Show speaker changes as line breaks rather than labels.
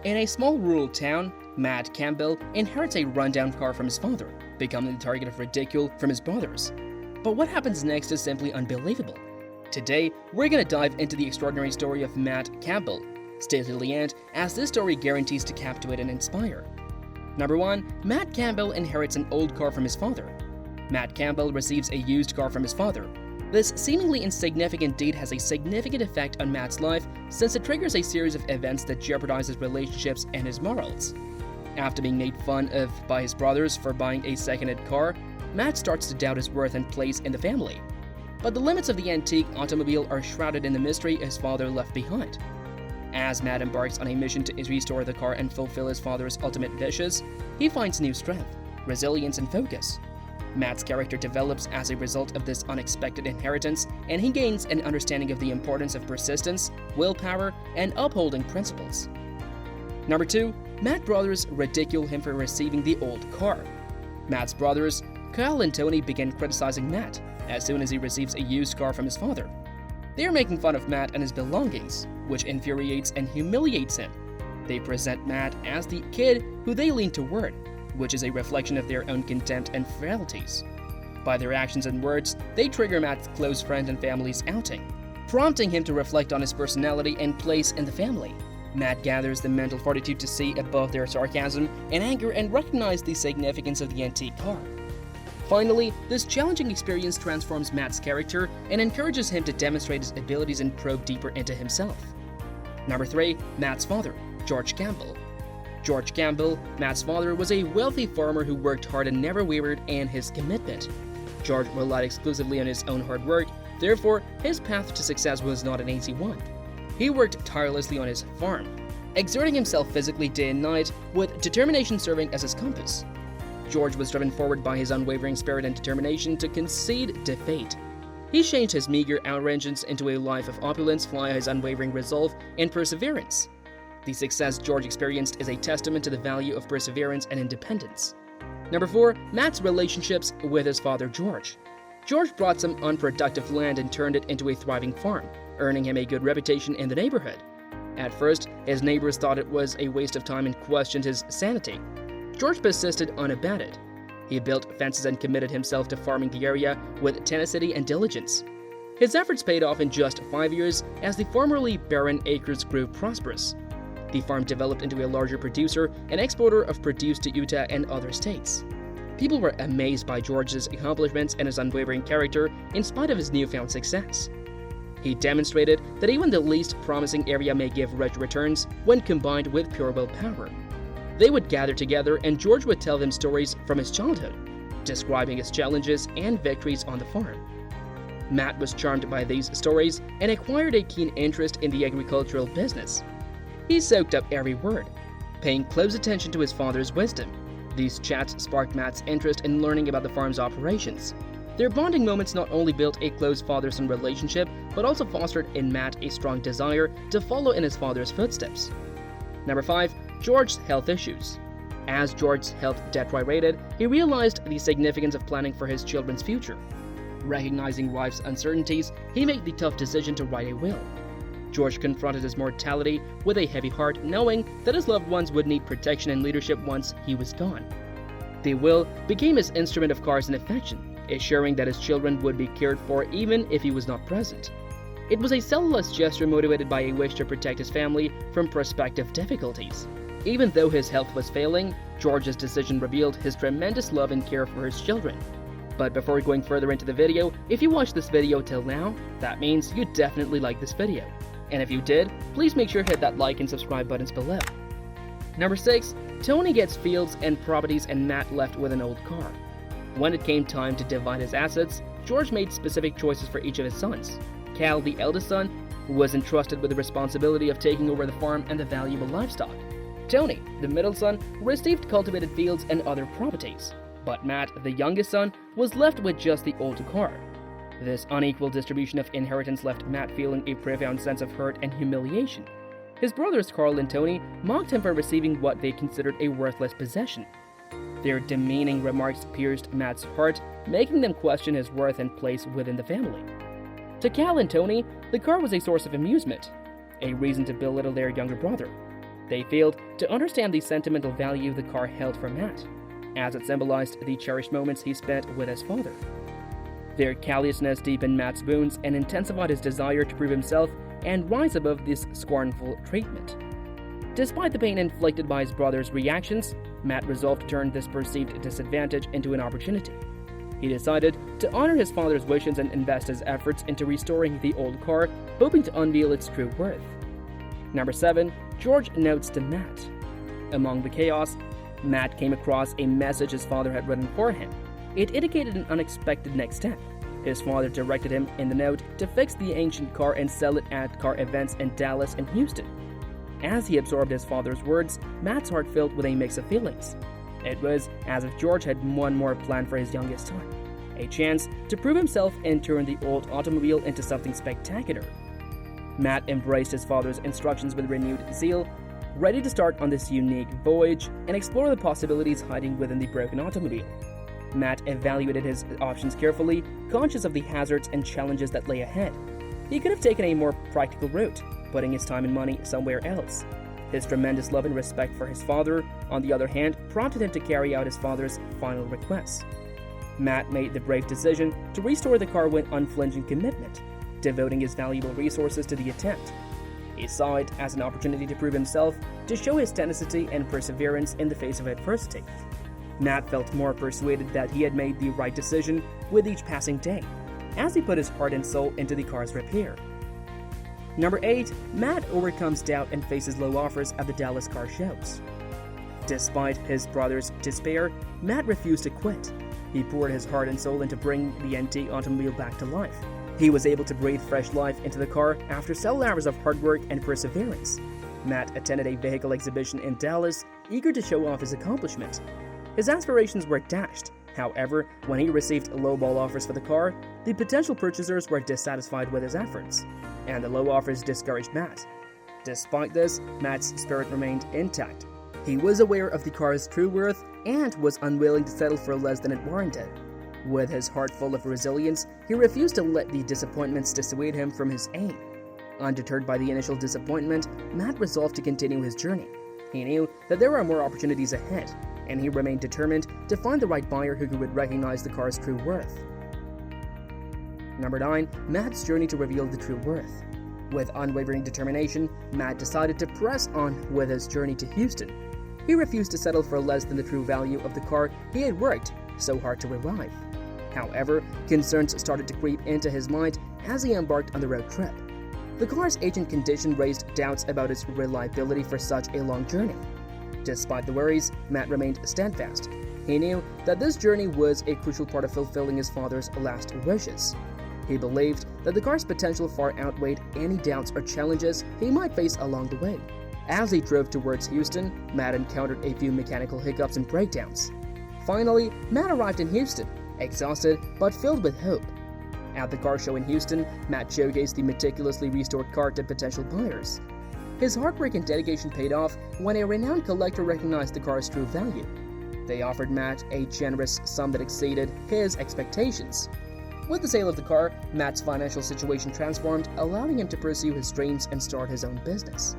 In a small rural town, Matt Campbell inherits a rundown car from his father, becoming the target of ridicule from his brothers. But what happens next is simply unbelievable. Today, we're going to dive into the extraordinary story of Matt Campbell. Stay till the end, as this story guarantees to captivate and inspire. Number 1. Matt Campbell inherits an old car from his father. Matt Campbell receives a used car from his father. This seemingly insignificant deed has a significant effect on Matt's life, since it triggers a series of events that jeopardize his relationships and his morals. After being made fun of by his brothers for buying a second-hand car, Matt starts to doubt his worth and place in the family. But the limits of the antique automobile are shrouded in the mystery his father left behind. As Matt embarks on a mission to restore the car and fulfill his father's ultimate wishes, he finds new strength, resilience, and focus. Matt's character develops as a result of this unexpected inheritance, and he gains an understanding of the importance of persistence, willpower, and upholding principles. Number 2. Matt's brothers ridicule him for receiving the old car. Matt's brothers, Kyle and Tony, begin criticizing Matt as soon as he receives a used car from his father. They are making fun of Matt and his belongings, which infuriates and humiliates him. They present Matt as the kid who they lean toward, which is a reflection of their own contempt and frailties. By their actions and words, they trigger Matt's close friend and family's outing, prompting him to reflect on his personality and place in the family. Matt gathers the mental fortitude to see above their sarcasm and anger and recognize the significance of the antique car. Finally, this challenging experience transforms Matt's character and encourages him to demonstrate his abilities and probe deeper into himself. Number 3. Matt's father, George Campbell. George Campbell, Matt's father, was a wealthy farmer who worked hard and never wavered in his commitment. George relied exclusively on his own hard work, therefore, his path to success was not an easy one. He worked tirelessly on his farm, exerting himself physically day and night, with determination serving as his compass. George was driven forward by his unwavering spirit and determination to concede defeat. He changed his meager outrageance into a life of opulence via his unwavering resolve and perseverance. The success George experienced is a testament to the value of perseverance and independence. Number 4. Matt's relationships with his father, George. George brought some unproductive land and turned it into a thriving farm, earning him a good reputation in the neighborhood. At first, his neighbors thought it was a waste of time and questioned his sanity. George persisted unabated. He built fences and committed himself to farming the area with tenacity and diligence. His efforts paid off in just 5 years as the formerly barren acres grew prosperous. The farm developed into a larger producer and exporter of produce to Utah and other states. People were amazed by George's accomplishments and his unwavering character in spite of his newfound success. He demonstrated that even the least promising area may give rich returns when combined with pure willpower. They would gather together and George would tell them stories from his childhood, describing his challenges and victories on the farm. Matt was charmed by these stories and acquired a keen interest in the agricultural business. He soaked up every word, paying close attention to his father's wisdom. These chats sparked Matt's interest in learning about the farm's operations. Their bonding moments not only built a close father-son relationship, but also fostered in Matt a strong desire to follow in his father's footsteps. Number 5. George's health issues. As George's health deteriorated, he realized the significance of planning for his children's future. Recognizing life's uncertainties, he made the tough decision to write a will. George confronted his mortality with a heavy heart, knowing that his loved ones would need protection and leadership once he was gone. The will became his instrument of cause and affection, assuring that his children would be cared for even if he was not present. It was a selfless gesture motivated by a wish to protect his family from prospective difficulties. Even though his health was failing, George's decision revealed his tremendous love and care for his children. But before going further into the video, if you watched this video till now, that means you definitely liked this video. And if you did, please make sure to hit that like and subscribe buttons below. Number 6. Tony gets fields and properties and Matt left with an old car. When it came time to divide his assets, George made specific choices for each of his sons. Cal, the eldest son, was entrusted with the responsibility of taking over the farm and the valuable livestock. Tony, the middle son, received cultivated fields and other properties. But Matt, the youngest son, was left with just the old car. This unequal distribution of inheritance left Matt feeling a profound sense of hurt and humiliation. His brothers Carl and Tony mocked him for receiving what they considered a worthless possession. Their demeaning remarks pierced Matt's heart, making them question his worth and place within the family. To Cal and Tony, the car was a source of amusement, a reason to belittle their younger brother. They failed to understand the sentimental value the car held for Matt, as it symbolized the cherished moments he spent with his father. Their callousness deepened Matt's wounds and intensified his desire to prove himself and rise above this scornful treatment. Despite the pain inflicted by his brother's reactions, Matt resolved to turn this perceived disadvantage into an opportunity. He decided to honor his father's wishes and invest his efforts into restoring the old car, hoping to unveil its true worth. Number 7. George notes to Matt. Among the chaos, Matt came across a message his father had written for him. It indicated an unexpected next step. His father directed him in the note to fix the ancient car and sell it at car events in Dallas and Houston. As he absorbed his father's words, Matt's heart filled with a mix of feelings. It was as if George had one more plan for his youngest son, a chance to prove himself and turn the old automobile into something spectacular. Matt embraced his father's instructions with renewed zeal, ready to start on this unique voyage and explore the possibilities hiding within the broken automobile. Matt evaluated his options carefully, conscious of the hazards and challenges that lay ahead. He could have taken a more practical route, putting his time and money somewhere else. His tremendous love and respect for his father, on the other hand, prompted him to carry out his father's final requests. Matt made the brave decision to restore the car with unflinching commitment, devoting his valuable resources to the attempt. He saw it as an opportunity to prove himself, to show his tenacity and perseverance in the face of adversity. Matt felt more persuaded that he had made the right decision with each passing day, as he put his heart and soul into the car's repair. Number 8. Matt overcomes doubt and faces low offers at the Dallas car shows. Despite his brother's despair, Matt refused to quit. He poured his heart and soul into bringing the antique automobile back to life. He was able to breathe fresh life into the car after several hours of hard work and perseverance. Matt attended a vehicle exhibition in Dallas, eager to show off his accomplishment. His aspirations were dashed. However, when he received lowball offers for the car, the potential purchasers were dissatisfied with his efforts, and the low offers discouraged Matt. Despite this, Matt's spirit remained intact. He was aware of the car's true worth and was unwilling to settle for less than it warranted. With his heart full of resilience, he refused to let the disappointments dissuade him from his aim. Undeterred by the initial disappointment, Matt resolved to continue his journey. He knew that there were more opportunities ahead, and he remained determined to find the right buyer who would recognize the car's true worth. Number 9. Matt's journey to reveal the true worth. With unwavering determination, Matt decided to press on with his journey to Houston. He refused to settle for less than the true value of the car he had worked so hard to revive. However, concerns started to creep into his mind as he embarked on the road trip. The car's aging condition raised doubts about its reliability for such a long journey. Despite the worries, Matt remained steadfast. He knew that this journey was a crucial part of fulfilling his father's last wishes. He believed that the car's potential far outweighed any doubts or challenges he might face along the way. As he drove towards Houston, Matt encountered a few mechanical hiccups and breakdowns. Finally, Matt arrived in Houston, exhausted but filled with hope. At the car show in Houston, Matt showcased the meticulously restored car to potential buyers. His hard work and dedication paid off when a renowned collector recognized the car's true value. They offered Matt a generous sum that exceeded his expectations. With the sale of the car, Matt's financial situation transformed, allowing him to pursue his dreams and start his own business.